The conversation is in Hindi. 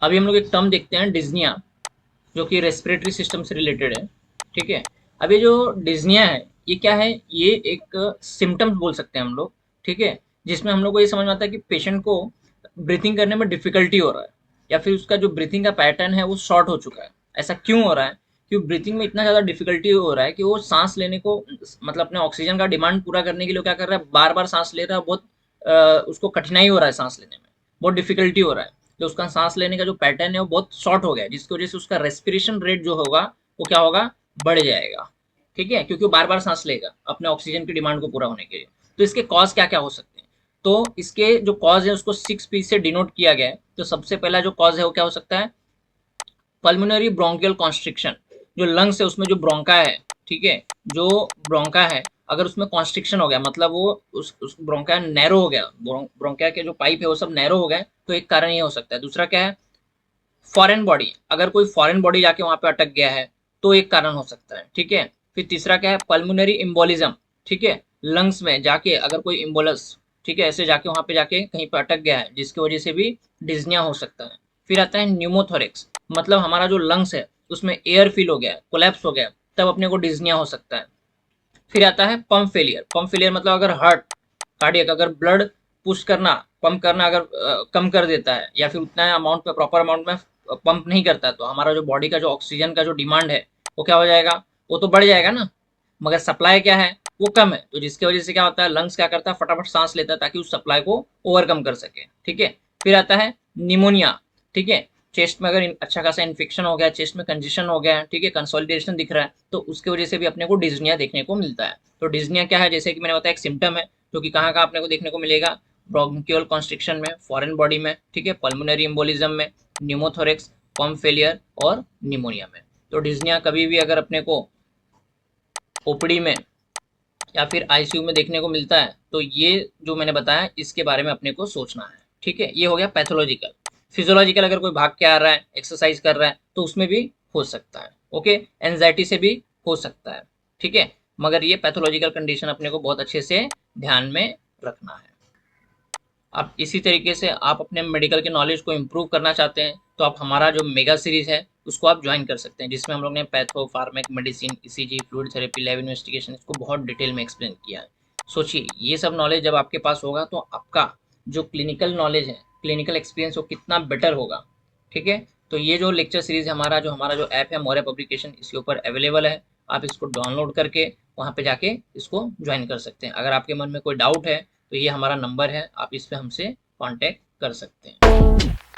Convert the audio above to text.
अभी हम लोग एक टर्म देखते हैं, डिज्निया, जो कि रेस्पिरेटरी सिस्टम से रिलेटेड है। ठीक है। अब ये जो डिज्निया है, ये क्या है? ये एक सिम्टम्स बोल सकते हैं हम लोग। ठीक है। जिसमें हम लोग को ये समझ में आता है कि पेशेंट को ब्रीथिंग करने में डिफिकल्टी हो रहा है, या फिर उसका जो ब्रीथिंग का पैटर्न है वो शॉर्ट हो चुका है। ऐसा क्यों हो रहा है? क्योंकि ब्रीथिंग में इतना ज़्यादा डिफिकल्टी हो रहा है कि वो सांस लेने को, मतलब अपने ऑक्सीजन का डिमांड पूरा करने के लिए क्या कर रहा है, बार बार सांस ले रहा है, बहुत उसको कठिनाई हो रहा है सांस लेने में, बहुत डिफिकल्टी हो रहा है। जो उसका सांस लेने का जो पैटर्न है वो बहुत शॉर्ट हो गया है, जिसकी वजह से उसका रेस्पिरेशन रेट जो होगा वो क्या होगा, बढ़ जाएगा। ठीक है, क्योंकि वो बार बार सांस लेगा अपने ऑक्सीजन की डिमांड को पूरा होने के लिए। तो इसके कॉज क्या क्या हो सकते हैं? तो इसके जो कॉज है उसको 6 P से डिनोट किया गया है। तो सबसे पहला जो कॉज है वो क्या हो सकता है? Pulmonary bronchial constriction. जो लंग्स है उसमें जो ब्रोंका है, ठीक है, जो ब्रोंका है, अगर उसमें कॉन्स्ट्रिक्शन हो गया, मतलब वो उस ब्रोंका नैरो हो गया, ब्रोंका के जो पाइप है वो सब नैरो हो गए, तो एक कारण ये हो सकता है। दूसरा क्या है? फॉरेन बॉडी, अगर कोई फॉरेन बॉडी जाके वहां पे अटक गया है तो एक कारण हो सकता है। ठीक है। फिर तीसरा क्या है? Pulmonary embolism. ठीक है, लंग्स में जाके अगर कोई इम्बोलस, ठीक है, ऐसे जाके वहां पे जाके कहीं पे अटक गया है, जिसकी वजह से भी डिज्निया हो सकता है। फिर आता है न्यूमोथोरेक्स, मतलब हमारा जो लंग्स है उसमें एयर फिल हो गया, कोलैप्स हो गया, तब अपने को डिज्निया हो सकता है। फिर आता है पंप फेलियर। पंप फेलियर मतलब अगर हार्ट, कार्डियक, अगर ब्लड पुश करना, पंप करना अगर कम कर देता है, या फिर उतना अमाउंट में, प्रॉपर अमाउंट में पंप नहीं करता है, तो हमारा जो बॉडी का जो ऑक्सीजन का जो डिमांड है वो क्या हो जाएगा, वो तो बढ़ जाएगा ना, मगर सप्लाई क्या है, वो कम है। तो जिसकी वजह से क्या होता है, लंग्स क्या करता है, फटाफट सांस लेता है ताकि उस सप्लाई को ओवरकम कर सके। ठीक है। फिर आता है निमोनिया। ठीक है, चेस्ट में अगर अच्छा खासा इन्फेक्शन हो गया, चेस्ट में कंजेशन हो गया है, ठीक है, कंसोलिडेशन दिख रहा है, तो उसकी वजह से भी अपने को डिज्निया देखने को मिलता है। तो डिज्निया क्या है, जैसे कि मैंने बताया, एक सिम्टम है जो कि कहाँ कहाँ अपने को देखने को मिलेगा, ब्रोंकियल कॉन्स्ट्रिक्शन में, फॉरेन बॉडी में, ठीक है, पल्मोनरी एम्बोलिज्म में, न्यूमोथोरेक्स, पंप फेलियर और निमोनिया में। तो डिज्निया कभी भी अगर अपने को ओपीडी में या फिर आईसीयू में देखने को मिलता है, तो ये जो मैंने बताया इसके बारे में अपने को सोचना है। ठीक है, ये हो गया पैथोलॉजिकल। फिजियोलॉजिकल, अगर कोई भाग के आ रहा है, एक्सरसाइज कर रहा है, तो उसमें भी हो सकता है। ओके, एंजाइटी से भी हो सकता है। ठीक है, मगर ये पैथोलॉजिकल कंडीशन अपने को बहुत अच्छे से ध्यान में रखना है। आप इसी तरीके से आप अपने मेडिकल के नॉलेज को इम्प्रूव करना चाहते हैं, तो आप हमारा जो मेगा सीरीज है उसको आप ज्वाइन कर सकते हैं, जिसमें हम लोग ने patho, pharmac, medicine, ECG, fluid therapy, lab investigation, इसको बहुत डिटेल में एक्सप्लेन किया है। सोचिए, ये सब नॉलेज जब आपके पास होगा तो आपका जो क्लिनिकल नॉलेज है, क्लिनिकल एक्सपीरियंस, वो कितना बेटर होगा। ठीक है। तो ये जो लेक्चर सीरीज हमारा जो ऐप है मोरे पब्लिकेशन, इसके ऊपर अवेलेबल है। आप इसको डाउनलोड करके वहाँ पे जाके इसको ज्वाइन कर सकते हैं। अगर आपके मन में कोई डाउट है तो ये हमारा नंबर है, आप इस पे हमसे कांटेक्ट कर सकते हैं।